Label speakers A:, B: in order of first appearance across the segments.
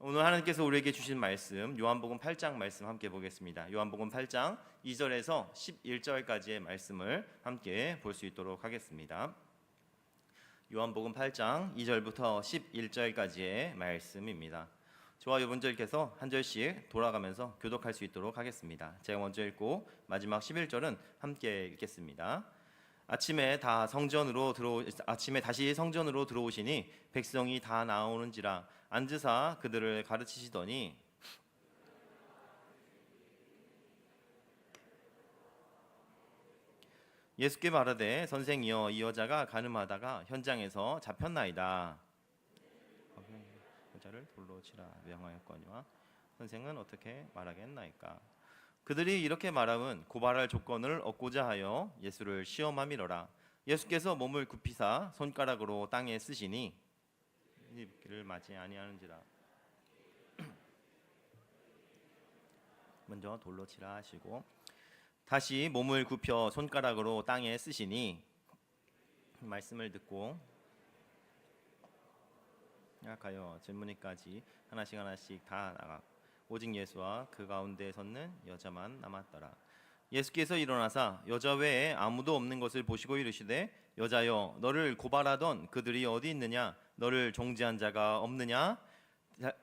A: 오늘 하나님께서 우리에게 주신 말씀 요한복음 8장 말씀 함께 보겠습니다. 요한복음 8장 2절에서 11절까지의 말씀을 함께 볼 수 있도록 하겠습니다. 요한복음 8장 2절부터 11절까지의 말씀입니다. 저와 여러분들께서 한 절씩 돌아가면서 교독할 수 있도록 하겠습니다. 제가 먼저 읽고 마지막 11절은 함께 읽겠습니다. 아침에 다시 성전으로 들어오시니 백성이 다 나오는지라 앉으사 그들을 가르치시더니 예수께 말하되 선생이여 이 여자가 간음하다가 현장에서 잡혔나이다. 여자를 돌로 치라 명하였거니와 선생은 어떻게 말하겠나이까. 그들이 이렇게 말함은 고발할 조건을 얻고자 하여 예수를 시험함이로라. 예수께서 몸을 굽히사 손가락으로 땅에 쓰시니 이를 맞지 아니하는지라. 먼저 돌로 치라 하시고 다시 몸을 굽혀 손가락으로 땅에 쓰시니 말씀을 듣고 약하여 질문이까지 하나씩 다 나가 오직 예수와 그 가운데 섰는 여자만 남았더라. 예수께서 일어나사 여자 외에 아무도 없는 것을 보시고 이르시되 여자여 너를 고발하던 그들이 어디 있느냐 너를 종지한 자가 없느냐.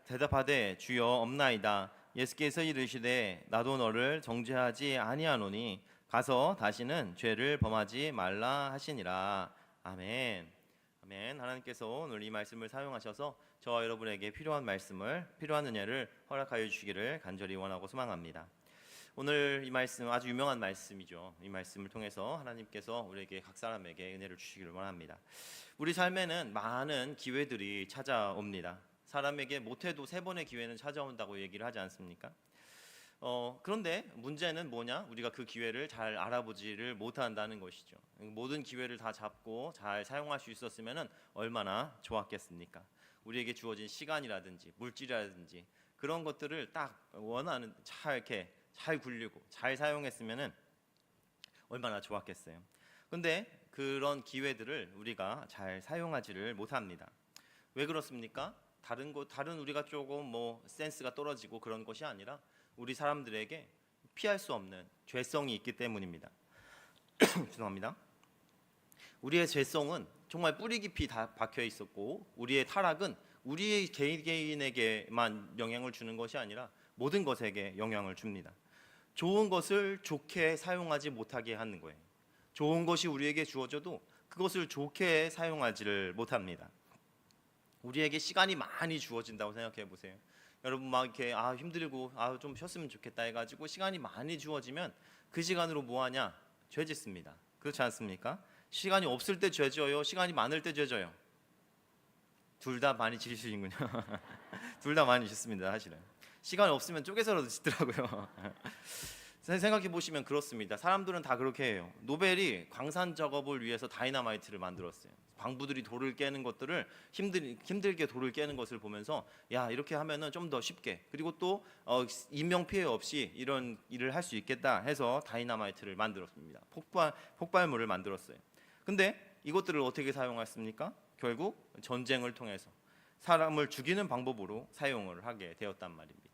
A: 대답하되 주여 없나이다. 예수께서 이르시되 나도 너를 정죄하지 아니하노니 가서 다시는 죄를 범하지 말라 하시니라. 아멘. 아멘. 하나님께서 오늘 이 말씀을 사용하셔서 저와 여러분에게 필요한 말씀을, 필요한 은혜를 허락하여 주시기를 간절히 원하고 소망합니다. 오늘 이 말씀 아주 유명한 말씀이죠. 이 말씀을 통해서 하나님께서 우리에게 각 사람에게 은혜를 주시기를 원합니다. 우리 삶에는 많은 기회들이 찾아옵니다. 사람에게 못해도 3번의 기회는 찾아온다고 얘기를 하지 않습니까? 그런데 문제는 뭐냐? 우리가 그 기회를 잘 알아보지를 못한다는 것이죠. 모든 기회를 다 잡고 잘 사용할 수 있었으면 얼마나 좋았겠습니까? 우리에게 주어진 시간이라든지 물질이라든지 그런 것들을 딱 원하는 잘 굴리고 잘 사용했으면 얼마나 좋았겠어요. 그런데 그런 기회들을 우리가 잘 사용하지를 못합니다. 왜 그렇습니까? 다른 우리가 조금 센스가 떨어지고 그런 것이 아니라 우리 사람들에게 피할 수 없는 죄성이 있기 때문입니다. 죄송합니다. 우리의 죄성은 정말 뿌리 깊이 다 박혀 있었고 우리의 타락은 우리의 개인에게만 영향을 주는 것이 아니라 모든 것에게 영향을 줍니다. 좋은 것을 좋게 사용하지 못하게 하는 거예요. 좋은 것이 우리에게 주어져도 그것을 좋게 사용하지를 못합니다. 우리에게 시간이 많이 주어진다고 생각해 보세요. 여러분 막 이렇게 힘들고 좀 쉬었으면 좋겠다 해가지고 시간이 많이 주어지면 그 시간으로 뭐 하냐? 죄 짓습니다. 그렇지 않습니까? 시간이 없을 때 죄 져요? 시간이 많을 때 죄 져요? 둘 다 많이 지시는군요. 둘 다 많이 짓습니다. 사실은 시간이 없으면 쪼개서라도 짓더라고요. 생각해 보시면 그렇습니다. 사람들은 다 그렇게 해요. 노벨이 광산 작업을 위해서 다이너마이트를 만들었어요. 광부들이 돌을 깨는 것들을 힘들게 돌을 깨는 것을 보면서 야 이렇게 하면은 좀 더 쉽게 그리고 또 인명 피해 없이 이런 일을 할 수 있겠다 해서 다이너마이트를 만들었습니다. 폭발물을 만들었어요. 근데 이것들을 어떻게 사용했습니까? 결국 전쟁을 통해서 사람을 죽이는 방법으로 사용을 하게 되었단 말입니다.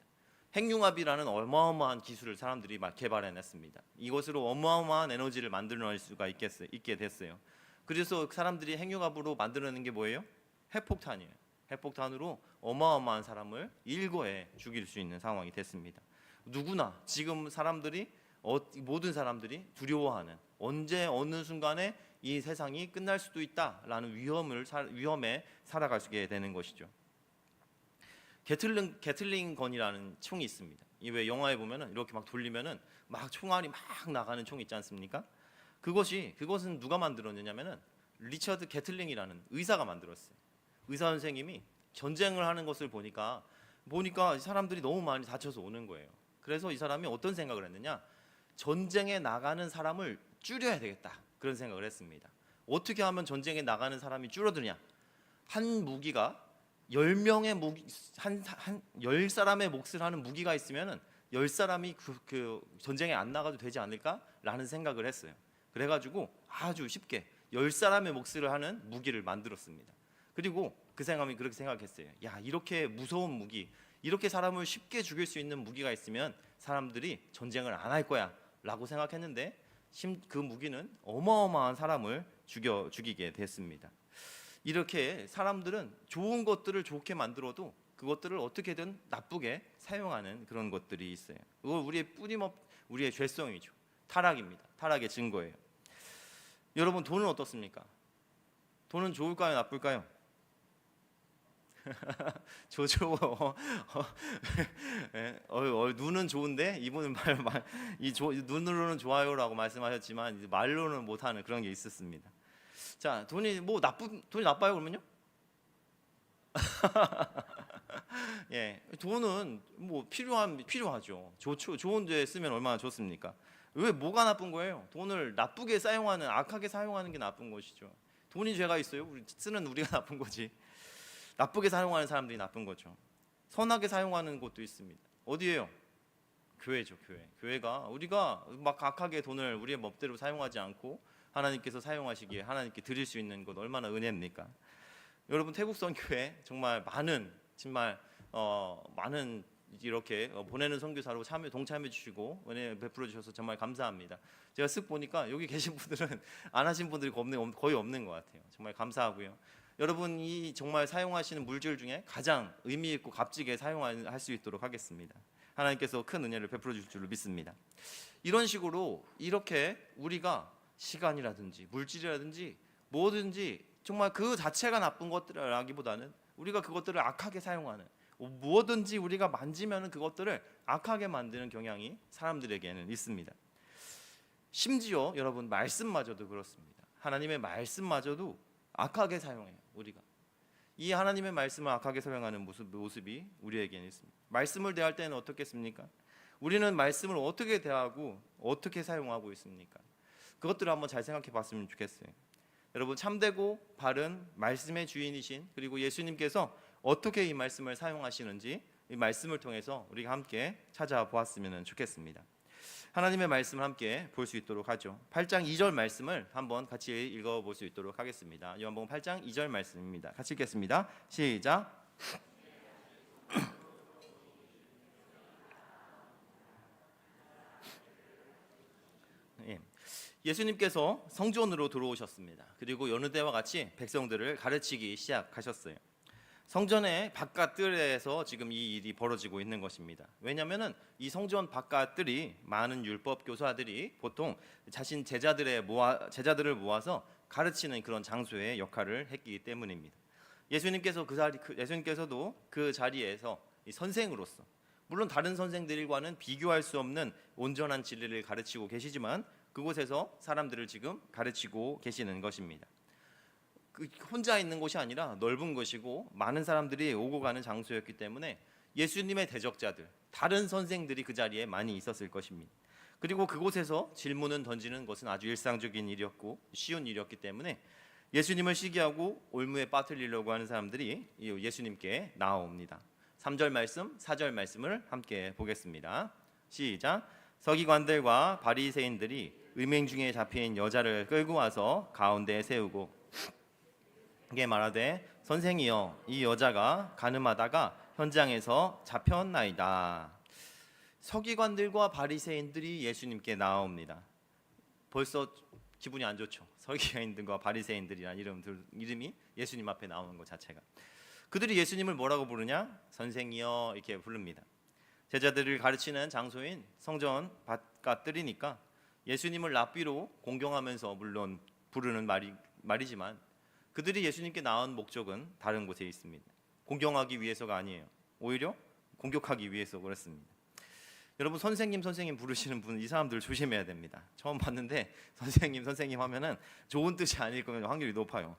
A: 핵융합이라는 어마어마한 기술을 사람들이 개발해냈습니다. 이것으로 어마어마한 에너지를 만들어낼 수가 있게 됐어요. 그래서 사람들이 핵융합으로 만들어내는 게 뭐예요? 핵폭탄이에요. 핵폭탄으로 어마어마한 사람을 일거에 죽일 수 있는 상황이 됐습니다. 누구나 지금 모든 사람들이 두려워하는 언제 어느 순간에 이 세상이 끝날 수도 있다라는 위험에 살아가게 되는 것이죠. 게틀링 건이라는 총이 있습니다. 이 왜 영화에 보면은 이렇게 막 돌리면은 막 총알이 막 나가는 총 있지 않습니까? 그것은 누가 만들었느냐면은 리처드 게틀링이라는 의사가 만들었어요. 의사 선생님이 전쟁을 하는 것을 보니까 사람들이 너무 많이 다쳐서 오는 거예요. 그래서 이 사람이 어떤 생각을 했느냐? 전쟁에 나가는 사람을 줄여야 되겠다. 그런 생각을 했습니다. 어떻게 하면 전쟁에 나가는 사람이 줄어드냐? 한 무기가 10명의 무기, 10사람의 몫을 하는 무기가 있으면은 10사람이 그 전쟁에 안 나가도 되지 않을까라는 생각을 했어요. 그래가지고 아주 쉽게 10사람의 몫을 하는 무기를 만들었습니다. 그리고 그 사람이 그렇게 생각했어요. 야, 이렇게 무서운 무기, 이렇게 사람을 쉽게 죽일 수 있는 무기가 있으면 사람들이 전쟁을 안 할 거야 라고 생각했는데 그 무기는 어마어마한 사람을 죽이게 됐습니다. 이렇게 사람들은 좋은 것들을 좋게 만들어도 그것들을 어떻게든 나쁘게 사용하는 그런 것들이 있어요. 그거 우리의 죄성이죠. 타락입니다. 타락의 증거예요. 여러분, 돈은 어떻습니까? 돈은 좋을까요, 나쁠까요? 좋죠. 눈은 좋은데 이분은 눈으로는 좋아요라고 말씀하셨지만 말로는 못하는 그런 게 있었습니다. 자, 돈이 나빠요 그러면요? 예, 돈은 필요하죠. 좋죠. 좋은 데 쓰면 얼마나 좋습니까? 왜 뭐가 나쁜 거예요? 돈을 나쁘게 사용하는, 악하게 사용하는 게 나쁜 것이죠. 돈이 죄가 있어요? 쓰는 우리가 나쁜 거지. 나쁘게 사용하는 사람들이 나쁜 거죠. 선하게 사용하는 곳도 있습니다. 어디예요? 교회죠, 교회. 교회가 우리가 막 악하게 돈을 우리의 멋대로 사용하지 않고 하나님께서 사용하시기에 하나님께 드릴 수 있는 것 얼마나 은혜입니까? 여러분, 태국 선교회 정말 많은 이렇게 보내는 선교사로 동참해 주시고 은혜 베풀어 주셔서 정말 감사합니다. 제가 쓱 보니까 여기 계신 분들은 안 하신 분들이 거의 없는 것 같아요. 정말 감사하고요. 여러분이 정말 사용하시는 물질 중에 가장 의미 있고 값지게 사용할 수 있도록 하겠습니다. 하나님께서 큰 은혜를 베풀어 주실 줄로 믿습니다. 이런 식으로 이렇게 우리가 시간이라든지 물질이라든지 뭐든지 정말 그 자체가 나쁜 것들이라기보다는 우리가 그것들을 악하게 사용하는, 뭐든지 우리가 만지면 그것들을 악하게 만드는 경향이 사람들에게는 있습니다. 심지어 여러분, 말씀마저도 그렇습니다. 하나님의 말씀마저도 악하게 사용해요. 우리가 이 하나님의 말씀을 악하게 사용하는 모습이 우리에게는 있습니다. 말씀을 대할 때는 어떻겠습니까? 우리는 말씀을 어떻게 대하고 어떻게 사용하고 있습니까? 그것들을 한번 잘 생각해 봤으면 좋겠어요. 여러분, 참되고 바른 말씀의 주인이신 그리고 예수님께서 어떻게 이 말씀을 사용하시는지 이 말씀을 통해서 우리가 함께 찾아보았으면 좋겠습니다. 하나님의 말씀을 함께 볼 수 있도록 하죠. 8장 2절 말씀을 한번 같이 읽어볼 수 있도록 하겠습니다. 요한복음 8장 2절 말씀입니다. 같이 읽겠습니다. 시작. 예수님께서 성전으로 들어오셨습니다. 그리고 여느 때와 같이 백성들을 가르치기 시작하셨어요. 성전의 바깥뜰에서 지금 이 일이 벌어지고 있는 것입니다. 왜냐하면 이 성전 바깥뜰이 많은 율법 교사들이 보통 자신 제자들을 모아서 가르치는 그런 장소의 역할을 했기 때문입니다. 예수님께서도 그 자리에서 이 선생으로서, 물론 다른 선생들과는 비교할 수 없는 온전한 진리를 가르치고 계시지만 그곳에서 사람들을 지금 가르치고 계시는 것입니다. 혼자 있는 곳이 아니라 넓은 곳이고 많은 사람들이 오고 가는 장소였기 때문에 예수님의 대적자들, 다른 선생들이 그 자리에 많이 있었을 것입니다. 그리고 그곳에서 질문을 던지는 것은 아주 일상적인 일이었고 쉬운 일이었기 때문에 예수님을 시기하고 올무에 빠뜨리려고 하는 사람들이 예수님께 나옵니다. 3절 말씀, 4절 말씀을 함께 보겠습니다. 시작. 서기관들과 바리새인들이 음행 중에 잡힌 여자를 끌고 와서 가운데에 세우고 이게 말하되, 선생이여, 이 여자가 간음하다가 현장에서 잡혔나이다. 서기관들과 바리새인들이 예수님께 나옵니다. 벌써 기분이 안 좋죠. 서기관들과 바리새인들이라는 이름이 예수님 앞에 나오는 것 자체가. 그들이 예수님을 뭐라고 부르냐? 선생이여 이렇게 부릅니다. 제자들을 가르치는 장소인 성전 바깥뜰이니까 예수님을 랍비로 공경하면서 물론 부르는 말이지만 그들이 예수님께 나온 목적은 다른 곳에 있습니다. 공경하기 위해서가 아니에요. 오히려 공격하기 위해서 그렇습니다. 여러분, 선생님 부르시는 분, 이 사람들 조심해야 됩니다. 처음 봤는데 선생님 하면은 좋은 뜻이 아닐 거면 확률이 높아요.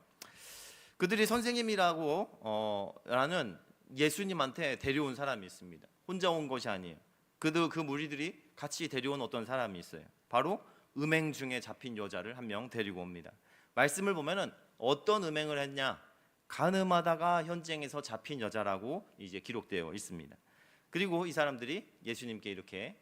A: 그들이 선생님이라고 라는 예수님한테 데려온 사람이 있습니다. 혼자 온 것이 아니에요. 그 무리들이 같이 데려온 어떤 사람이 있어요. 바로 음행 중에 잡힌 여자를 한 명 데리고 옵니다. 말씀을 보면은 어떤 음행을 했냐? 간음하다가 현장에서 잡힌 여자라고 이제 기록되어 있습니다. 그리고 이 사람들이 예수님께 이렇게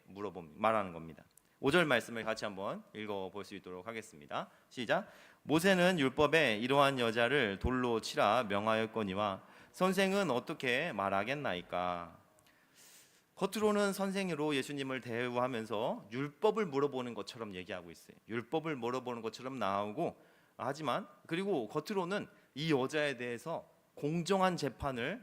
A: 말하는 겁니다. 5절 말씀을 같이 한번 읽어볼 수 있도록 하겠습니다. 시작. 모세는 율법에 이러한 여자를 돌로 치라 명하였거니와 선생은 어떻게 말하겠나이까? 겉으로는 선생으로 예수님을 대우하면서 율법을 물어보는 것처럼 얘기하고 있어요. 율법을 물어보는 것처럼 나오고, 하지만 그리고 겉으로는 이 여자에 대해서 공정한 재판을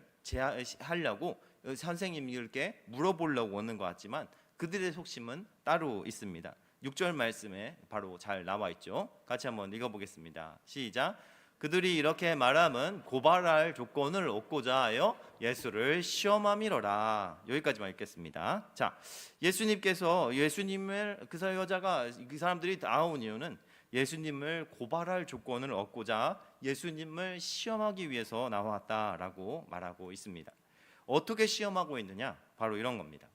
A: 하려고 선생님들께 물어보려고 오는 것 같지만 그들의 속심은 따로 있습니다. 6절 말씀에 바로 잘 나와 있죠. 같이 한번 읽어보겠습니다. 시작. 그들이 이렇게 말함은 고발할 조건을 얻고자 하여 예수를 시험함이로라. 여기까지만 읽겠습니다. 자, 예수님을 그 여자가 그 사람들이 나온 이유는 예수님을 고발할 조건을 얻고자 예수님을 시험하기 위해서 나왔다라고 말하고 있습니다. 어떻게 시험하고 있느냐? 바로 이런 겁니다.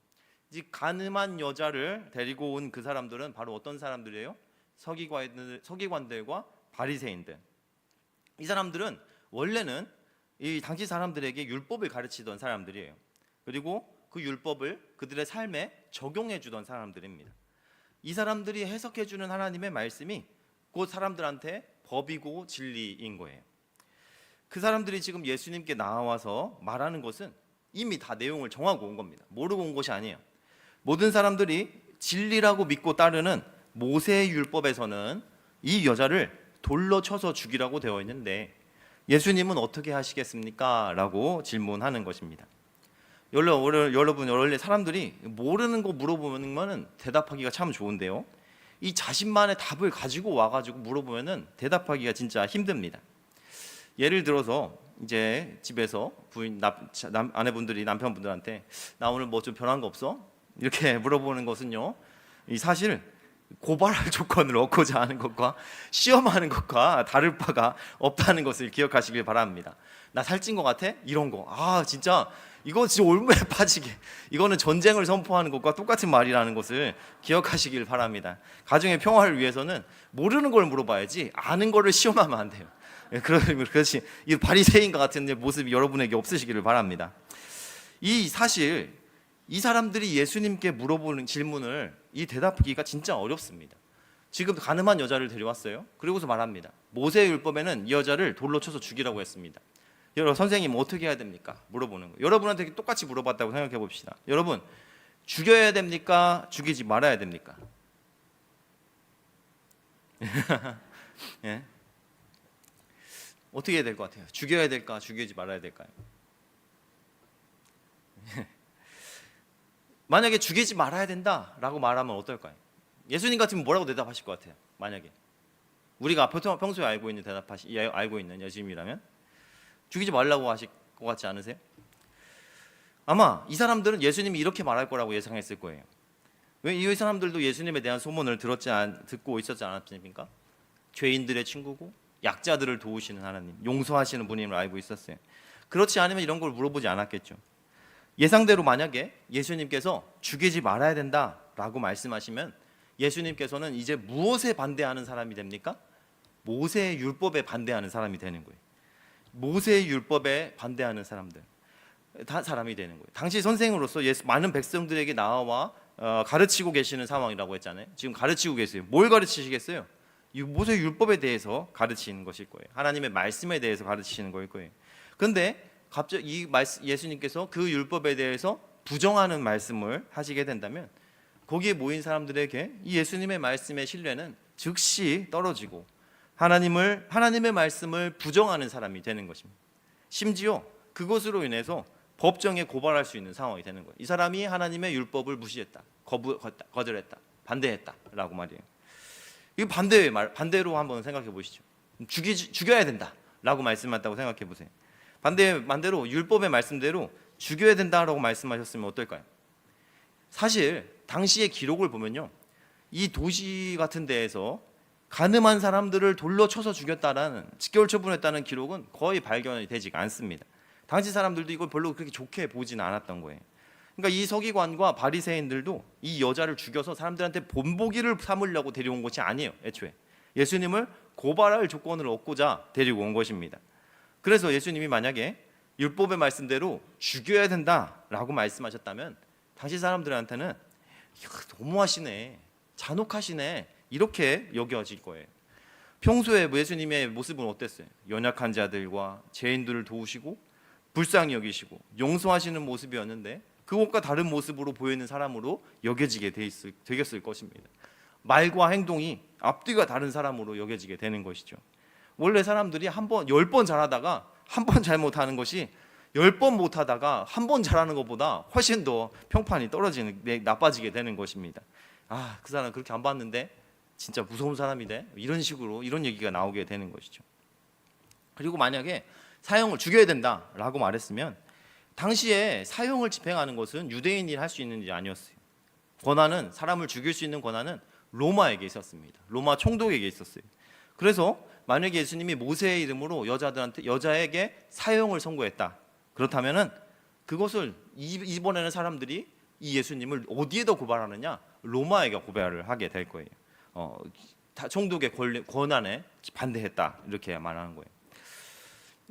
A: 이 가늠한 여자를 데리고 온 그 사람들은 바로 어떤 사람들이에요? 서기관들과 바리새인들. 이 사람들은 원래는 이 당시 사람들에게 율법을 가르치던 사람들이에요. 그리고 그 율법을 그들의 삶에 적용해 주던 사람들입니다. 이 사람들이 해석해 주는 하나님의 말씀이 그 사람들한테 법이고 진리인 거예요. 그 사람들이 지금 예수님께 나와서 말하는 것은 이미 다 내용을 정하고 온 겁니다. 모르고 온 것이 아니에요. 모든 사람들이 진리라고 믿고 따르는 모세의 율법에서는 이 여자를 돌로 쳐서 죽이라고 되어 있는데 예수님은 어떻게 하시겠습니까? 라고 질문하는 것입니다. 여러분, 원래 사람들이 모르는 거 물어보면 대답하기가 참 좋은데요, 이 자신만의 답을 가지고 와가지고 물어보면 대답하기가 진짜 힘듭니다. 예를 들어서 이제 집에서 아내분들이 남편분들한테 나 오늘 뭐 좀 변한 거 없어? 이렇게 물어보는 것은요, 이 사실 고발할 조건을 얻고자 하는 것과 시험하는 것과 다를 바가 없다는 것을 기억하시길 바랍니다. 나 살찐 것 같아? 이런 거. 진짜 이거 진짜 올무에 빠지게, 이거는 전쟁을 선포하는 것과 똑같은 말이라는 것을 기억하시길 바랍니다. 가정의 평화를 위해서는 모르는 걸 물어봐야지 아는 거를 시험하면 안 돼요. 그렇지, 이 바리새인과 같은 모습이 여러분에게 없으시기를 바랍니다. 사실 이 사람들이 예수님께 물어보는 질문을 이 대답하기가 진짜 어렵습니다. 지금 가늠한 여자를 데려왔어요. 그리고서 말합니다. 모세의 율법에는 이 여자를 돌로 쳐서 죽이라고 했습니다. 여러분, 선생님 어떻게 해야 됩니까? 물어보는 거예요. 여러분한테 똑같이 물어봤다고 생각해 봅시다. 여러분, 죽여야 됩니까? 죽이지 말아야 됩니까? 예? 어떻게 해야 될 것 같아요? 죽여야 될까? 죽이지 말아야 될까요? 만약에 죽이지 말아야 된다라고 말하면 어떨까요? 예수님 같으면 뭐라고 대답하실 것 같아요? 만약에 우리가 평소에 알고 있는 예수님이라면 죽이지 말라고 하실 것 같지 않으세요? 아마 이 사람들은 예수님이 이렇게 말할 거라고 예상했을 거예요. 왜 이 사람들도 예수님에 대한 소문을 듣고 있었지 않았습니까? 죄인들의 친구고 약자들을 도우시는 하나님, 용서하시는 분임을 알고 있었어요. 그렇지 않으면 이런 걸 물어보지 않았겠죠. 예상대로 만약에 예수님께서 죽이지 말아야 된다라고 말씀하시면 예수님께서는 이제 무엇에 반대하는 사람이 됩니까? 모세의 율법에 반대하는 사람이 되는 거예요. 모세의 율법에 반대하는 사람이 되는 거예요. 당시 선생으로서 많은 백성들에게 나와 가르치고 계시는 상황이라고 했잖아요. 지금 가르치고 계세요. 뭘 가르치시겠어요? 이 모세 율법에 대해서 가르치는 것일 거예요. 하나님의 말씀에 대해서 가르치시는 거일 거예요. 그런데 갑자기 예수님께서 그 율법에 대해서 부정하는 말씀을 하시게 된다면 거기에 모인 사람들에게 이 예수님의 말씀의 신뢰는 즉시 떨어지고 하나님의 말씀을 부정하는 사람이 되는 것입니다. 심지어 그것으로 인해서 법정에 고발할 수 있는 상황이 되는 거예요. 이 사람이 하나님의 율법을 무시했다, 거절했다, 반대했다라고 말이에요. 이 반대로 한번 생각해 보시죠. 죽여야 된다라고 말씀했다고 생각해 보세요. 반대로 율법의 말씀대로 죽여야 된다라고 말씀하셨으면 어떨까요? 사실 당시의 기록을 보면요, 이 도시 같은 데에서 가늠한 사람들을 돌로 쳐서 죽였다라는, 직결 처분했다는 기록은 거의 발견이 되지가 않습니다. 당시 사람들도 이걸 별로 그렇게 좋게 보지는 않았던 거예요. 그러니까 이 서기관과 바리새인들도 이 여자를 죽여서 사람들한테 본보기를 삼으려고 데려온 것이 아니에요. 애초에 예수님을 고발할 조건을 얻고자 데리고 온 것입니다. 그래서 예수님이 만약에 율법의 말씀대로 죽여야 된다라고 말씀하셨다면 당시 사람들한테는 너무하시네, 잔혹하시네, 이렇게 여겨질 거예요. 평소에 예수님의 모습은 어땠어요? 연약한 자들과 죄인들을 도우시고 불쌍히 여기시고 용서하시는 모습이었는데 그것과 다른 모습으로 보이는 사람으로 여겨지게 되겠을 것입니다. 말과 행동이 앞뒤가 다른 사람으로 여겨지게 되는 것이죠. 원래 사람들이 한 번, 10번 잘하다가 한 번 잘못하는 것이 10번 못하다가 한 번 잘하는 것보다 훨씬 더 평판이 나빠지게 되는 것입니다. 아, 그 사람 그렇게 안 봤는데 진짜 무서운 사람이네, 이런 식으로 이런 얘기가 나오게 되는 것이죠. 그리고 만약에 사형을 죽여야 된다라고 말했으면 당시에 사형을 집행하는 것은 유대인이 할 수 있는 일이 아니었어요. 권한은, 사람을 죽일 수 있는 권한은 로마에게 있었습니다. 로마 총독에게 있었어요. 그래서 만약에 예수님이 모세의 이름으로 여자에게 사형을 선고했다, 그렇다면은 그것을 이번에는 사람들이 이 예수님을 어디에다 고발하느냐? 로마에게 고발을 하게 될 거예요. 총독의 권한에 반대했다, 이렇게 말하는 거예요.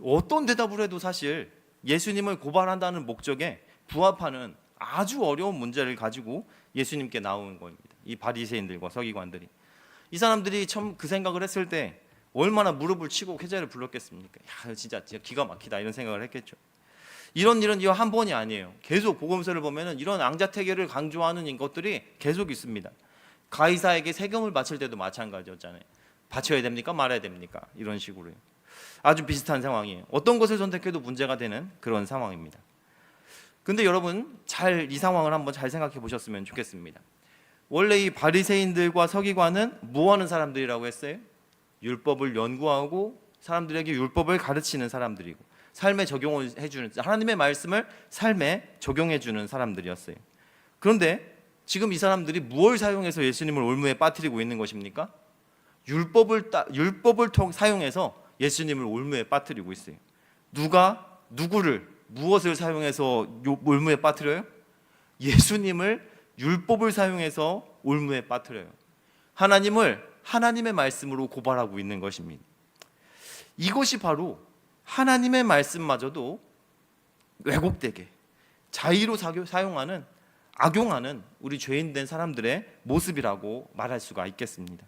A: 어떤 대답을 해도 사실 예수님을 고발한다는 목적에 부합하는 아주 어려운 문제를 가지고 예수님께 나오는 겁니다. 이 바리새인들과 서기관들이, 이 사람들이 처음 그 생각을 했을 때 얼마나 무릎을 치고 쾌재를 불렀겠습니까? 야, 진짜 기가 막히다, 이런 생각을 했겠죠. 이런 일은 이거 한 번이 아니에요. 계속 복음서를 보면은 이런 앙자태계를 강조하는 것들이 계속 있습니다. 가이사에게 세금을 바칠 때도 마찬가지였잖아요. 바쳐야 됩니까? 말아야 됩니까? 이런 식으로요. 아주 비슷한 상황이에요. 어떤 것을 선택해도 문제가 되는 그런 상황입니다. 근데 여러분, 이 상황을 한번 잘 생각해 보셨으면 좋겠습니다. 원래 이 바리새인들과 서기관은 뭐 하는 사람들이라고 했어요? 율법을 연구하고 사람들에게 율법을 가르치는 사람들이고, 삶에 적용을 해주는, 하나님의 말씀을 삶에 적용해주는 사람들이었어요. 그런데 지금 이 사람들이 무엇을 사용해서 예수님을 올무에 빠뜨리고 있는 것입니까? 율법을 사용해서 예수님을 올무에 빠뜨리고 있어요. 누구를, 무엇을 사용해서 올무에 빠뜨려요? 예수님을 율법을 사용해서 올무에 빠뜨려요. 하나님을 하나님의 말씀으로 고발하고 있는 것입니다. 이것이 바로 하나님의 말씀마저도 왜곡되게 자의로 사용하는, 악용하는 우리 죄인된 사람들의 모습이라고 말할 수가 있겠습니다.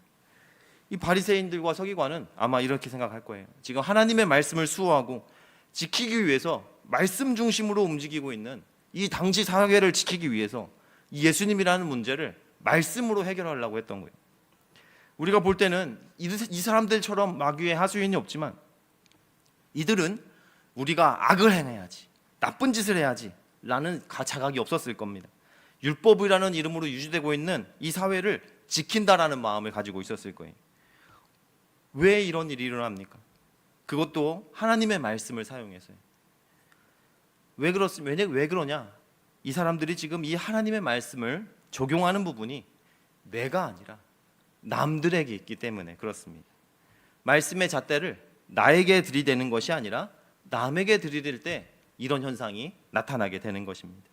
A: 이 바리새인들과 서기관은 아마 이렇게 생각할 거예요. 지금 하나님의 말씀을 수호하고 지키기 위해서 말씀 중심으로 움직이고 있는 이 당시 사회를 지키기 위해서 이 예수님이라는 문제를 말씀으로 해결하려고 했던 거예요. 우리가 볼 때는 이 사람들처럼 마귀의 하수인이 없지만 이들은 우리가 악을 행해야지, 나쁜 짓을 해야지 라는 자각이 없었을 겁니다. 율법이라는 이름으로 유지되고 있는 이 사회를 지킨다라는 마음을 가지고 있었을 거예요. 왜 이런 일이 일어납니까? 그것도 하나님의 말씀을 사용해서요. 왜 그러냐? 이 사람들이 지금 이 하나님의 말씀을 적용하는 부분이 내가 아니라 남들에게 있기 때문에 그렇습니다. 말씀의 잣대를 나에게 들이대는 것이 아니라 남에게 들이댈 때 이런 현상이 나타나게 되는 것입니다.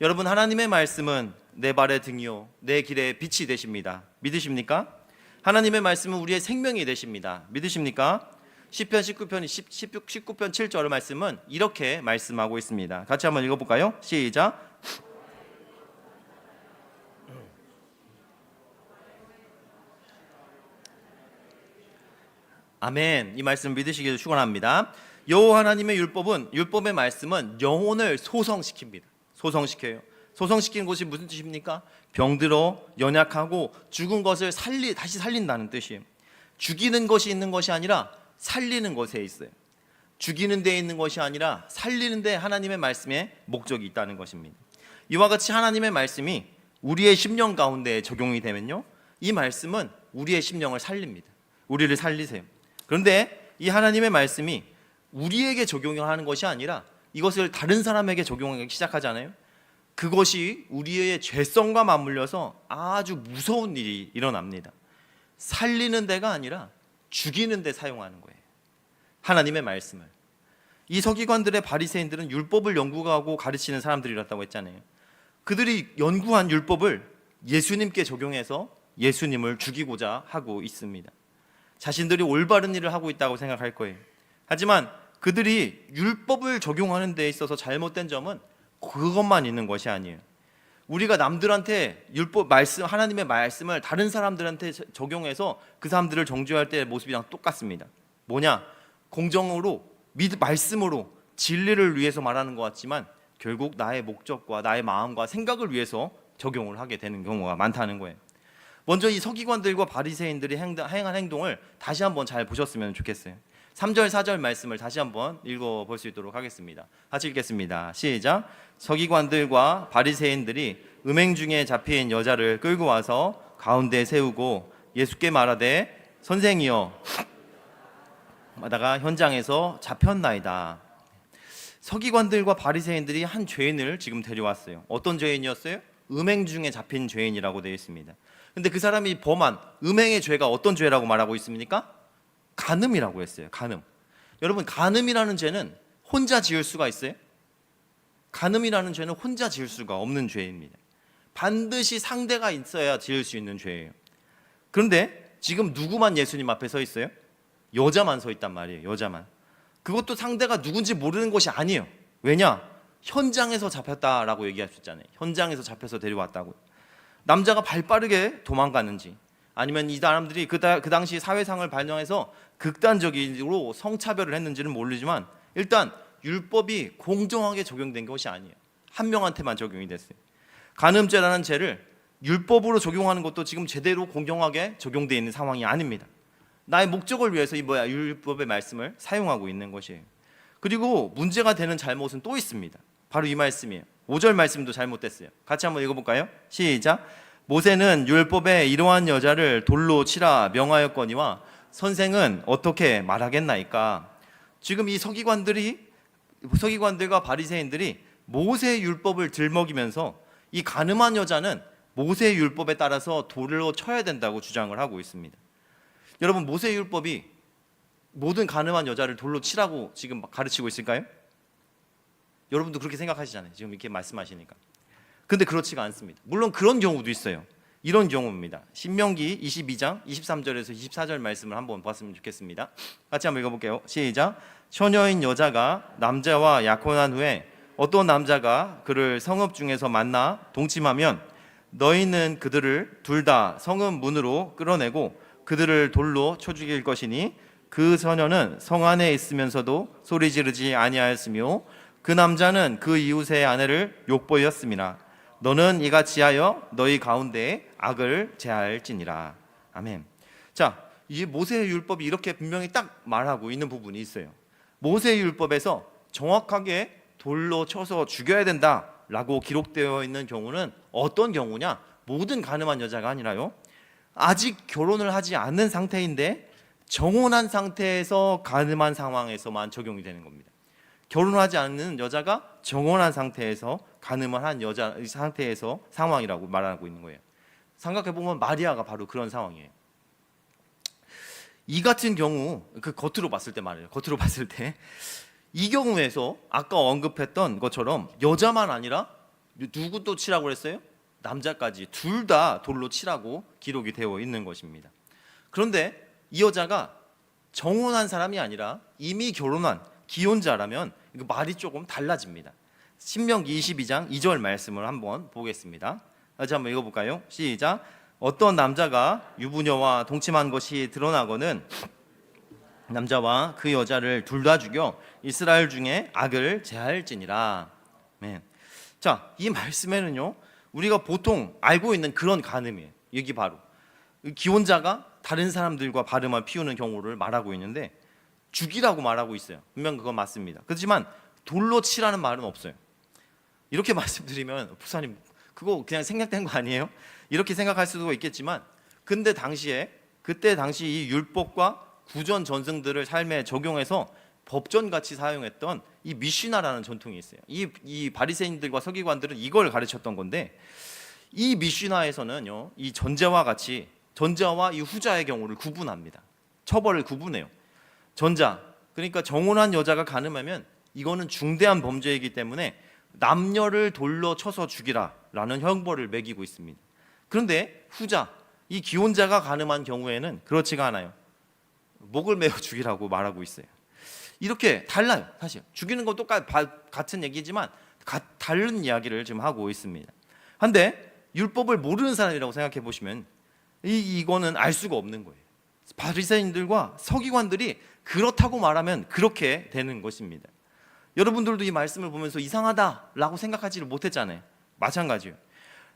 A: 여러분, 하나님의 말씀은 내 발의 등이요 내 길의 빛이 되십니다. 믿으십니까? 하나님의 말씀은 우리의 생명이 되십니다. 믿으십니까? 시편 19편 7절 말씀은 이렇게 말씀하고 있습니다. 같이 한번 읽어볼까요? 시작. 아멘. 이 말씀 믿으시기를 축원합니다. 여호와 하나님의 율법의 말씀은 영혼을 소성시킵니다. 소성시켜요. 소성시키는 것이 무슨 뜻입니까? 병들어 연약하고 죽은 것을 다시 살린다는 뜻이에요. 죽이는 것이 있는 것이 아니라 살리는 것에 있어요. 죽이는 데에 있는 것이 아니라 살리는 데 하나님의 말씀에 목적이 있다는 것입니다. 이와 같이 하나님의 말씀이 우리의 심령 가운데 적용이 되면요, 이 말씀은 우리의 심령을 살립니다. 우리를 살리세요. 그런데 이 하나님의 말씀이 우리에게 적용을 하는 것이 아니라 이것을 다른 사람에게 적용하기 시작하잖아요. 그것이 우리의 죄성과 맞물려서 아주 무서운 일이 일어납니다. 살리는 데가 아니라 죽이는 데 사용하는 거예요, 하나님의 말씀을. 이 서기관들의 바리새인들은 율법을 연구하고 가르치는 사람들이었다고 했잖아요. 그들이 연구한 율법을 예수님께 적용해서 예수님을 죽이고자 하고 있습니다. 자신들이 올바른 일을 하고 있다고 생각할 거예요. 하지만 그들이 율법을 적용하는 데 있어서 잘못된 점은 그것만 있는 것이 아니에요. 우리가 남들한테 하나님의 말씀을 다른 사람들한테 적용해서 그 사람들을 정죄할 때의 모습이랑 똑같습니다. 뭐냐? 공정으로 말씀으로 진리를 위해서 말하는 것 같지만 결국 나의 목적과 나의 마음과 생각을 위해서 적용을 하게 되는 경우가 많다는 거예요. 먼저 이 서기관들과 바리새인들이 행한 행동을 다시 한번 잘 보셨으면 좋겠어요. 3절 4절 말씀을 다시 한번 읽어볼 수 있도록 하겠습니다. 같이 읽겠습니다. 시작. 서기관들과 바리새인들이 음행 중에 잡힌 여자를 끌고 와서 가운데 세우고 예수께 말하되 선생이여 마다가 현장에서 잡혔나이다. 서기관들과 바리새인들이 한 죄인을 지금 데려왔어요. 어떤 죄인이었어요? 음행 중에 잡힌 죄인이라고 되어 있습니다. 근데 그 사람이 범한 음행의 죄가 어떤 죄라고 말하고 있습니까? 간음이라고 했어요. 간음. 여러분, 간음이라는 죄는 혼자 지을 수가 있어요? 간음이라는 죄는 혼자 지을 수가 없는 죄입니다. 반드시 상대가 있어야 지을 수 있는 죄예요. 그런데 지금 누구만 예수님 앞에 서 있어요? 여자만 서 있단 말이에요. 여자만. 그것도 상대가 누군지 모르는 것이 아니에요. 왜냐? 현장에서 잡혔다라고 얘기하셨잖아요. 현장에서 잡혀서 데려왔다고요. 남자가 발빠르게 도망가는지 아니면 이 사람들이 그 당시 사회상을 반영해서 극단적으로 성차별을 했는지는 모르지만 일단 율법이 공정하게 적용된 것이 아니에요. 한 명한테만 적용이 됐어요. 간음죄라는 죄를 율법으로 적용하는 것도 지금 제대로 공정하게 적용되어 있는 상황이 아닙니다. 나의 목적을 위해서 이 율법의 말씀을 사용하고 있는 것이에요. 그리고 문제가 되는 잘못은 또 있습니다. 바로 이 말씀이에요. 5절 말씀도 잘못됐어요. 같이 한번 읽어볼까요? 시작. 모세는 율법에 이러한 여자를 돌로 치라 명하였거니와 선생은 어떻게 말하겠나이까. 지금 이 서기관들과 바리새인들이 모세 율법을 들먹이면서 이 간음한 여자는 모세 율법에 따라서 돌로 쳐야 된다고 주장을 하고 있습니다. 여러분, 모세 율법이 모든 간음한 여자를 돌로 치라고 지금 가르치고 있을까요? 여러분도 그렇게 생각하시잖아요. 지금 이렇게 말씀하시니까. 근데 그렇지가 않습니다. 물론 그런 경우도 있어요. 이런 경우입니다. 신명기 22장 23절에서 24절 말씀을 한번 봤으면 좋겠습니다. 같이 한번 읽어볼게요. 시작. 처녀인 여자가 남자와 약혼한 후에 어떤 남자가 그를 성읍 중에서 만나 동침하면 너희는 그들을 둘 다 성읍 문으로 끌어내고 그들을 돌로 쳐 죽일 것이니 그 처녀는 성 안에 있으면서도 소리 지르지 아니하였으며 그 남자는 그 이웃의 아내를 욕보였음이라. 너는 이같이 하여 너희 가운데에 악을 제할지니라. 아멘. 자, 이 모세의 율법이 이렇게 분명히 딱 말하고 있는 부분이 있어요. 모세의 율법에서 정확하게 돌로 쳐서 죽여야 된다라고 기록되어 있는 경우는 어떤 경우냐? 모든 간음한 여자가 아니라요, 아직 결혼을 하지 않는 상태인데 정혼한 상태에서 간음한 상황에서만 적용이 되는 겁니다. 결혼하지 않는 여자가 정혼한 상태에서 간음을 한 여자 상태에서 상황이라고 말하고 있는 거예요. 생각해 보면 마리아가 바로 그런 상황이에요. 이 같은 경우, 그 겉으로 봤을 때 말이에요. 겉으로 봤을 때 이 경우에서 아까 언급했던 것처럼 여자만 아니라 누구 또 치라고 그랬어요? 남자까지 둘 다 돌로 치라고 기록이 되어 있는 것입니다. 그런데 이 여자가 정혼한 사람이 아니라 이미 결혼한 기혼자라면 이거 말이 조금 달라집니다. 신명기 22장 2절 말씀을 한번 보겠습니다. 다시 한번 읽어볼까요? 시작. 어떤 남자가 유부녀와 동침한 것이 드러나거든 남자와 그 여자를 둘 다 죽여 이스라엘 중에 악을 제할지니라. 네. 자, 이 말씀에는요, 우리가 보통 알고 있는 그런 간음이에요. 여기 바로 기혼자가 다른 사람들과 발음을 피우는 경우를 말하고 있는데 죽이라고 말하고 있어요. 분명 그건 맞습니다. 그렇지만 돌로 치라는 말은 없어요. 이렇게 말씀드리면 부사님 그거 그냥 생략된 거 아니에요? 이렇게 생각할 수도 있겠지만 근데 그때 당시 이 율법과 구전 전승들을 삶에 적용해서 법전같이 사용했던 이 미시나라는 전통이 있어요. 이 바리새인들과 서기관들은 이걸 가르쳤던 건데 이 미시나에서는요, 이 전자와 이 후자의 경우를 구분합니다. 처벌을 구분해요. 전자, 그러니까 정혼한 여자가 간음하면 이거는 중대한 범죄이기 때문에 남녀를 돌로 쳐서 죽이라라는 형벌을 매기고 있습니다. 그런데 후자, 이 기혼자가 간음한 경우에는 그렇지가 않아요. 목을 메어 죽이라고 말하고 있어요. 이렇게 달라요. 사실 죽이는 건 같은 얘기지만 다른 이야기를 지금 하고 있습니다. 그런데 율법을 모르는 사람이라고 생각해 보시면 이거는 알 수가 없는 거예요. 바리새인들과 서기관들이 그렇다고 말하면 그렇게 되는 것입니다. 여러분들도 이 말씀을 보면서 이상하다라고 생각하지를 못했잖아요. 마찬가지예요.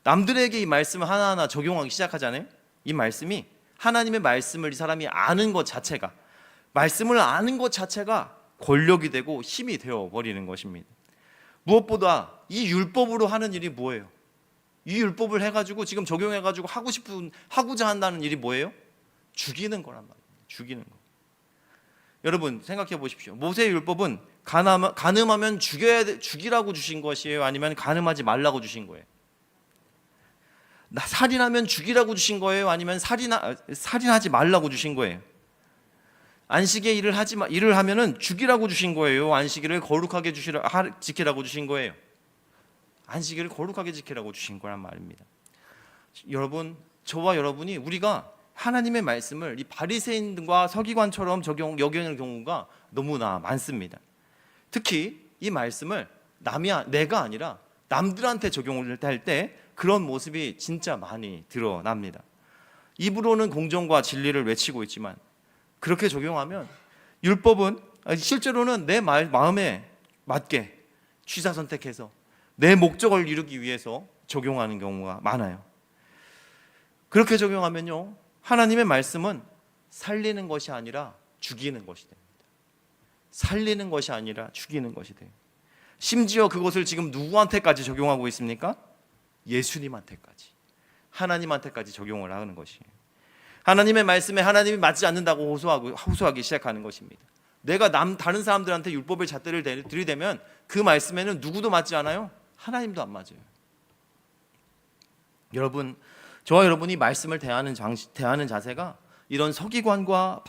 A: 남들에게 이 말씀을 하나하나 적용하기 시작하잖아요. 이 말씀이 하나님의 말씀을 이 사람이 아는 것 자체가, 말씀을 아는 것 자체가 권력이 되고 힘이 되어 버리는 것입니다. 무엇보다 이 율법으로 하는 일이 뭐예요? 이 율법을 해가지고 지금 적용해가지고 하고자 한다는 일이 뭐예요? 죽이는 거란 말이에요. 죽이는 거. 여러분 생각해 보십시오. 모세의 율법은 간음하면 죽이라고 주신 것이에요? 아니면 간음하지 말라고 주신 거예요? 살인하면 죽이라고 주신 거예요? 아니면 살인하지 말라고 주신 거예요? 안식에 일을 하면은 죽이라고 주신 거예요? 안식일을 거룩하게 지키라고 주신 거예요? 안식일을 거룩하게 지키라고 주신 거란 말입니다. 여러분, 저와 여러분이 우리가 하나님의 말씀을 이 바리새인과 서기관처럼 여기는 경우가 너무나 많습니다. 특히 이 말씀을 내가 아니라 남들한테 적용을 할 때 그런 모습이 진짜 많이 드러납니다. 입으로는 공정과 진리를 외치고 있지만 그렇게 적용하면 율법은 실제로는 내 마음에 맞게 취사 선택해서 내 목적을 이루기 위해서 적용하는 경우가 많아요. 그렇게 적용하면요, 하나님의 말씀은 살리는 것이 아니라 죽이는 것이 됩니다. 살리는 것이 아니라 죽이는 것이 돼요. 심지어 그것을 지금 누구한테까지 적용하고 있습니까? 예수님한테까지, 하나님한테까지 적용을 하는 것이에요. 하나님의 말씀에 하나님이 맞지 않는다고 호소하기 시작하는 것입니다. 내가 다른 사람들한테 율법의 잣대를 들이대면 그 말씀에는 누구도 맞지 않아요? 하나님도 안 맞아요. 여러분, 저와 여러분이 말씀을 대하는 자세가 이런 서기관과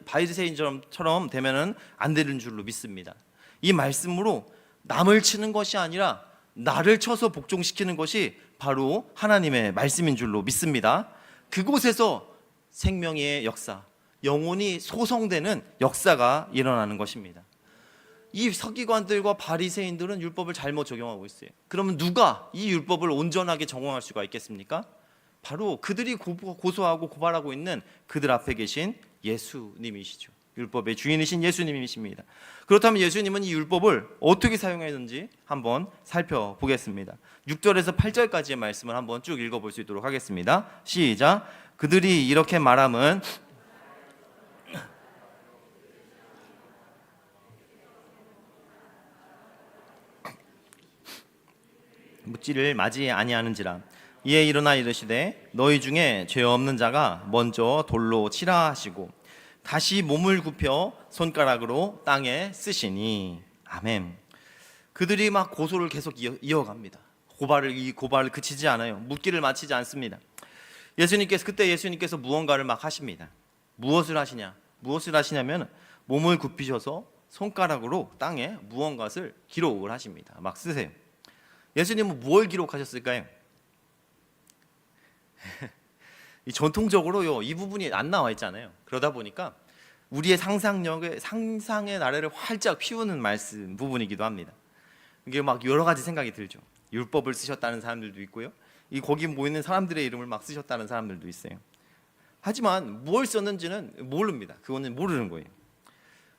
A: 바리새인처럼 되면은 안 되는 줄로 믿습니다. 이 말씀으로 남을 치는 것이 아니라 나를 쳐서 복종시키는 것이 바로 하나님의 말씀인 줄로 믿습니다. 그곳에서 생명의 역사, 영혼이 소성되는 역사가 일어나는 것입니다. 이 서기관들과 바리새인들은 율법을 잘못 적용하고 있어요. 그러면 누가 이 율법을 온전하게 적용할 수가 있겠습니까? 바로 그들이 고소하고 고발하고 있는 그들 앞에 계신 예수님이시죠. 율법의 주인이신 예수님이십니다. 그렇다면 예수님은 이 율법을 어떻게 사용했는지 한번 살펴보겠습니다. 6절에서 8절까지의 말씀을 한번 쭉 읽어볼 수 있도록 하겠습니다. 시작. 그들이 이렇게 말함은 묻지를 맞이 아니하는지라. 이에 일어나 이르시되 너희 중에 죄 없는 자가 먼저 돌로 치라 하시고 다시 몸을 굽혀 손가락으로 땅에 쓰시니. 아멘. 그들이 막 고소를 계속 이어갑니다. 이 고발을 그치지 않아요. 묻기를 마치지 않습니다. 그때 예수님께서 무언가를 막 하십니다. 무엇을 하시냐면 몸을 굽히셔서 손가락으로 땅에 무언가를 기록을 하십니다. 막 쓰세요. 예수님은 뭘 기록하셨을까요? 전통적으로요, 이 부분이 안 나와 있잖아요. 그러다 보니까 우리의 상상의 나래를 활짝 피우는 말씀 부분이기도 합니다. 이게 막 여러 가지 생각이 들죠. 율법을 쓰셨다는 사람들도 있고요, 거기 모이는 사람들의 이름을 막 쓰셨다는 사람들도 있어요. 하지만 뭘 썼는지는 모릅니다. 그거는 모르는 거예요.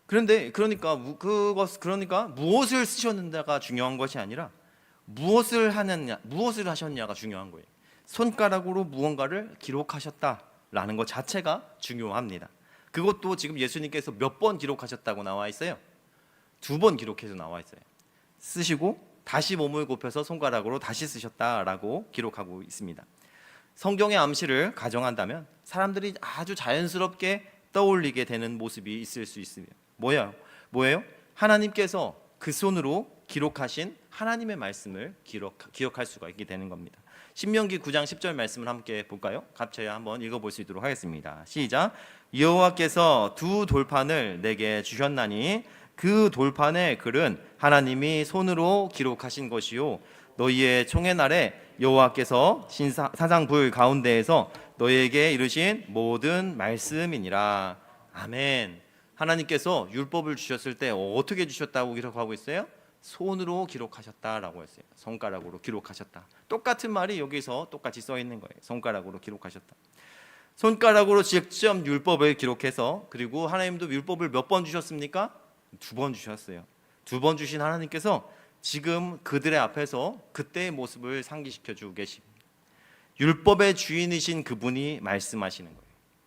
A: 그러니까 무엇을 쓰셨는가가 중요한 것이 아니라 무엇을 하셨냐가 중요한 거예요. 손가락으로 무언가를 기록하셨다라는 것 자체가 중요합니다. 그것도 지금 예수님께서 몇 번 기록하셨다고 나와 있어요? 2번 기록해서 나와 있어요. 쓰시고 다시 몸을 굽혀서 손가락으로 다시 쓰셨다라고 기록하고 있습니다. 성경의 암시를 가정한다면 사람들이 아주 자연스럽게 떠올리게 되는 모습이 있을 수 있으며 뭐예요? 하나님께서 그 손으로 기록하신 하나님의 말씀을 기억할 수가 있게 되는 겁니다. 신명기 9장 10절 말씀을 함께 볼까요? 갑자기 한번 읽어볼 수 있도록 하겠습니다. 시작. 여호와께서 2 돌판을 내게 주셨나니 그 돌판의 글은 하나님이 손으로 기록하신 것이요 너희의 총회 날에 여호와께서 사상불 가운데에서 너희에게 이르신 모든 말씀이니라. 아멘. 하나님께서 율법을 주셨을 때 어떻게 주셨다고 기록하고 있어요? 손으로 기록하셨다라고 했어요. 손가락으로 기록하셨다. 똑같은 말이 여기서 똑같이 써 있는 거예요. 손가락으로 기록하셨다. 손가락으로 직접 율법을 기록해서, 그리고 하나님도 율법을 몇 번 주셨습니까? 2번 주셨어요. 두 번 주신 하나님께서 지금 그들의 앞에서 그때의 모습을 상기시켜 주고 계십니다. 율법의 주인이신 그분이 말씀하시는 거예요.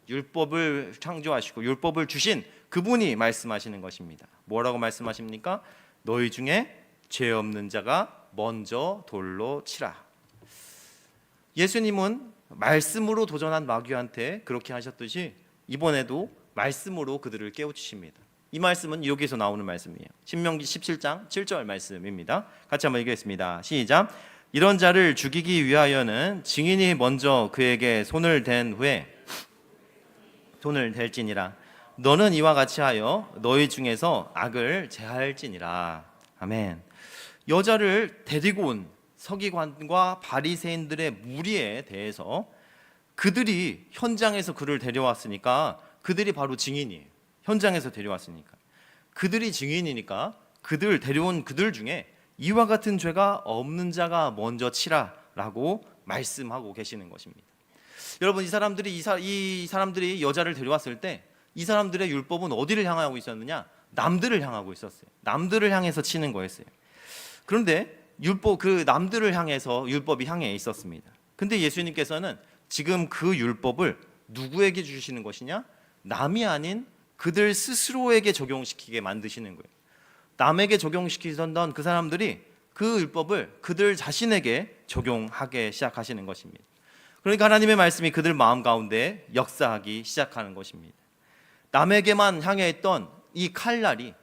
A: 율법을 창조하시고 율법을 주신 그분이 말씀하시는 것입니다. 뭐라고 말씀하십니까? 너희 중에 죄 없는 자가 먼저 돌로 치라. 예수님은 말씀으로 도전한 마귀한테 그렇게 하셨듯이 이번에도 말씀으로 그들을 깨우치십니다. 이 말씀은 여기서 나오는 말씀이에요. 신명기 17장 7절 말씀입니다. 같이 한번 읽겠습니다. 시작. 이런 자를 죽이기 위하여는 증인이 먼저 그에게 손을 댄 후에 손을 댈지니라. 너는 이와 같이 하여 너희 중에서 악을 제할지니라. 아멘. 여자를 데리고 온 서기관과 바리새인들의 무리에 대해서 그들이 현장에서 그를 데려왔으니까 그들이 바로 증인이에요. 현장에서 데려왔으니까 그들이 증인이니까 그들 데려온 그들 중에 이와 같은 죄가 없는 자가 먼저 치라라고 말씀하고 계시는 것입니다. 여러분, 이 사람들이 여자를 데려왔을 때 이 사람들의 율법은 어디를 향하고 있었느냐? 남들을 향하고 있었어요. 남들을 향해서 치는 거였어요. 그런데 그 남들을 향해서 율법이 향해 있었습니다. 근데 예수님께서는 지금 그 율법을 누구에게 주시는 것이냐? 남이 아닌 그들 스스로에게 적용시키게 만드시는 거예요. 남에게 적용시키던 그 사람들이 그 율법을 그들 자신에게 적용하게 시작하시는 것입니다. 그러니까 하나님의 말씀이 그들 마음 가운데 역사하기 시작하는 것입니다. 남에게만 향해 있던 이 칼날이,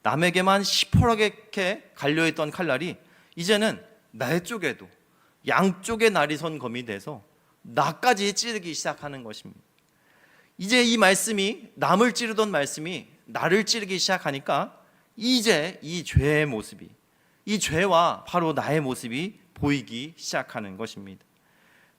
A: 남에게만 시퍼렇게 갈려있던 칼날이 이제는 내 쪽에도 양쪽에 날이 선 검이 돼서 나까지 찌르기 시작하는 것입니다. 이제 이 말씀이, 남을 찌르던 말씀이 나를 찌르기 시작하니까 이제 이 죄의 모습이, 이 죄와 바로 나의 모습이 보이기 시작하는 것입니다.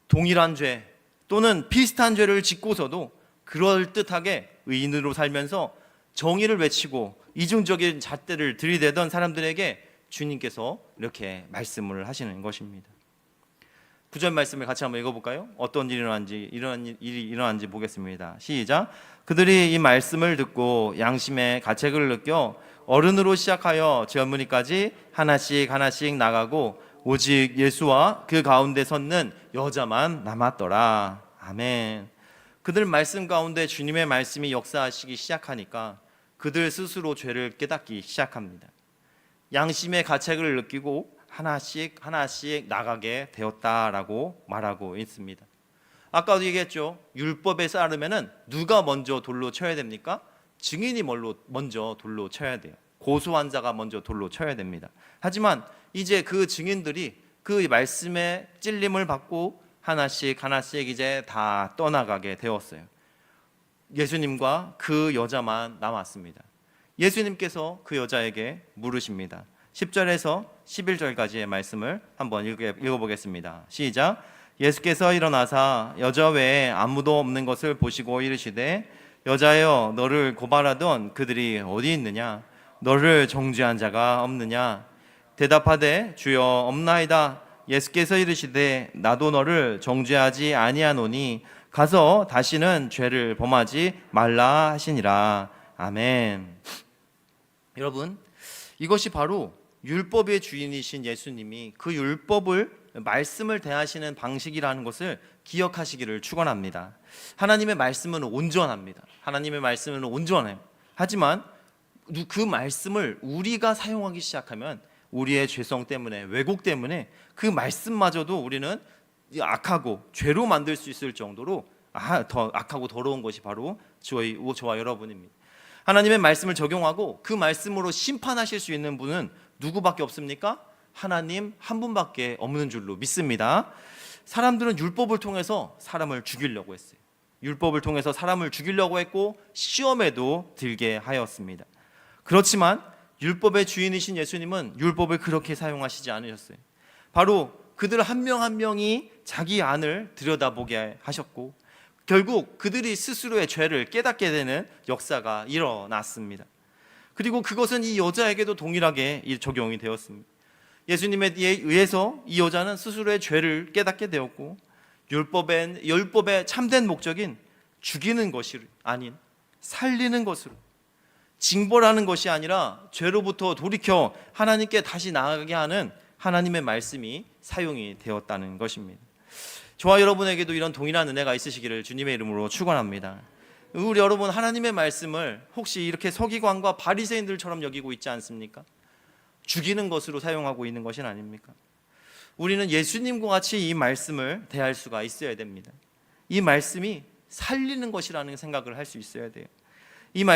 A: 동일한 죄 또는 비슷한 죄를 짓고서도 그럴듯하게 의인으로 살면서 정의를 외치고 이중적인 잣대를 들이대던 사람들에게 주님께서 이렇게 말씀을 하시는 것입니다. 9절 말씀을 같이 한번 읽어볼까요? 어떤 일이 일어난지 보겠습니다. 시작. 그들이 이 말씀을 듣고 양심의 가책을 느껴 어른으로 시작하여 젊은이까지 하나씩 나가고 오직 예수와 그 가운데 섰는 여자만 남았더라. 아멘. 그들 말씀 가운데 주님의 말씀이 역사하시기 시작하니까 그들 스스로 죄를 깨닫기 시작합니다. 양심의 가책을 느끼고 하나씩 나가게 되었다라고 말하고 있습니다. 아까도 얘기했죠. 율법에 따르면은 누가 먼저 돌로 쳐야 됩니까? 증인이 먼저 돌로 쳐야 돼요. 고소한 자가 먼저 돌로 쳐야 됩니다. 하지만 이제 그 증인들이 그 말씀의 찔림을 받고 하나씩 이제 다 떠나가게 되었어요. 예수님과 그 여자만 남았습니다. 예수님께서 그 여자에게 물으십니다. 10절에서 11절까지의 말씀을 한번 읽어보겠습니다. 시작. 예수께서 일어나사 여자 외에 아무도 없는 것을 보시고 이르시되 여자여, 너를 고발하던 그들이 어디 있느냐? 너를 정죄한 자가 없느냐? 대답하되 주여, 없나이다. 예수께서 이르시되 나도 너를 정죄하지 아니하노니 가서 다시는 죄를 범하지 말라 하시니라. 아멘. 여러분, 이것이 바로 율법의 주인이신 예수님이 그 율법을, 말씀을 대하시는 방식이라는 것을 기억하시기를 축원합니다. 하나님의 말씀은 온전합니다. 하나님의 말씀은 온전해요. 하지만 그 말씀을 우리가 사용하기 시작하면 우리의 죄성 때문에, 왜곡 때문에 그 말씀마저도 우리는 악하고 죄로 만들 수 있을 정도로 더 악하고 더러운 것이 바로 저와 여러분입니다. 하나님의 말씀을 적용하고 그 말씀으로 심판하실 수 있는 분은 누구밖에 없습니까? 하나님 한 분밖에 없는 줄로 믿습니다. 사람들은 율법을 통해서 사람을 죽이려고 했어요. 율법을 통해서 사람을 죽이려고 했고 시험에도 들게 하였습니다. 그렇지만 율법의 주인이신 예수님은 율법을 그렇게 사용하시지 않으셨어요. 바로 그들 한 명 한 명이 자기 안을 들여다보게 하셨고 결국 그들이 스스로의 죄를 깨닫게 되는 역사가 일어났습니다. 그리고 그것은 이 여자에게도 동일하게 적용이 되었습니다. 예수님에 의해서 이 여자는 스스로의 죄를 깨닫게 되었고 율법의 참된 목적인 죽이는 것이 아닌 살리는 것으로, 징벌하는 것이 아니라 죄로부터 돌이켜 하나님께 다시 나아가게 하는 하나님의 말씀이 사용이 되었다는 것입니다. 저와 여러분에게도 이런 동일한 은혜가 있으시기를 주님의 이름으로 축원합니다. 우리 여러분, 하나님의 말씀을 혹시 이렇게 서기관과 바리새인들처럼 여기고 있지 않습니까? 죽이는 것으로 사용하고 있는 것은 아닙니까? 우리는 예수님과 같이 이 말씀을 대할 수가 있어야 됩니다. 이 말씀이 살리는 것이라는 생각을 할 수 있어야 돼요.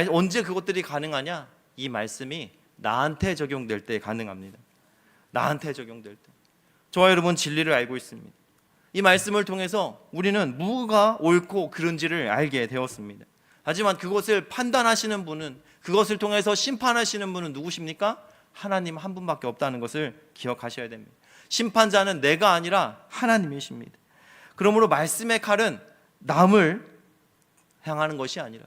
A: 언제 그것들이 가능하냐? 이 말씀이 나한테 적용될 때 가능합니다. 나한테 적용될 때. 저와 여러분 진리를 알고 있습니다. 이 말씀을 통해서 우리는 무엇가 옳고 그른지를 알게 되었습니다. 하지만 그것을 판단하시는 분은, 그것을 통해서 심판하시는 분은 누구십니까? 하나님 한 분밖에 없다는 것을 기억하셔야 됩니다. 심판자는 내가 아니라 하나님이십니다. 그러므로 말씀의 칼은 남을 향하는 것이 아니라,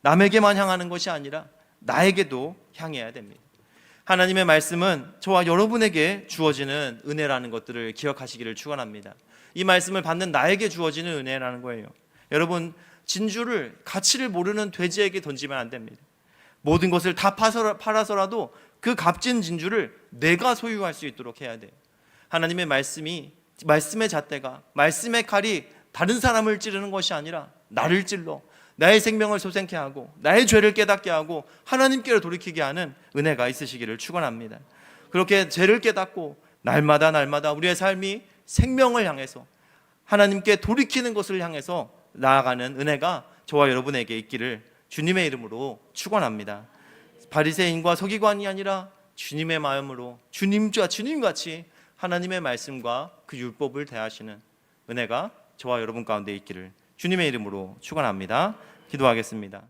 A: 남에게만 향하는 것이 아니라 나에게도 향해야 됩니다. 하나님의 말씀은 저와 여러분에게 주어지는 은혜라는 것들을 기억하시기를 축원합니다. 이 말씀을 받는 나에게 주어지는 은혜라는 거예요. 여러분, 진주를 가치를 모르는 돼지에게 던지면 안 됩니다. 모든 것을 다 팔아서라도 그 값진 진주를 내가 소유할 수 있도록 해야 돼요. 하나님의 말씀의 잣대가, 말씀의 칼이 다른 사람을 찌르는 것이 아니라 나를 찔러 나의 생명을 소생케 하고 나의 죄를 깨닫게 하고 하나님께로 돌이키게 하는 은혜가 있으시기를 축원합니다. 그렇게 죄를 깨닫고 날마다 우리의 삶이 생명을 향해서 하나님께 돌이키는 것을 향해서 나아가는 은혜가 저와 여러분에게 있기를 주님의 이름으로 축원합니다. 바리새인과 서기관이 아니라 주님의 마음으로 주님같이 하나님의 말씀과 그 율법을 대하시는 은혜가 저와 여러분 가운데 있기를 주님의 이름으로 축원합니다. 기도하겠습니다.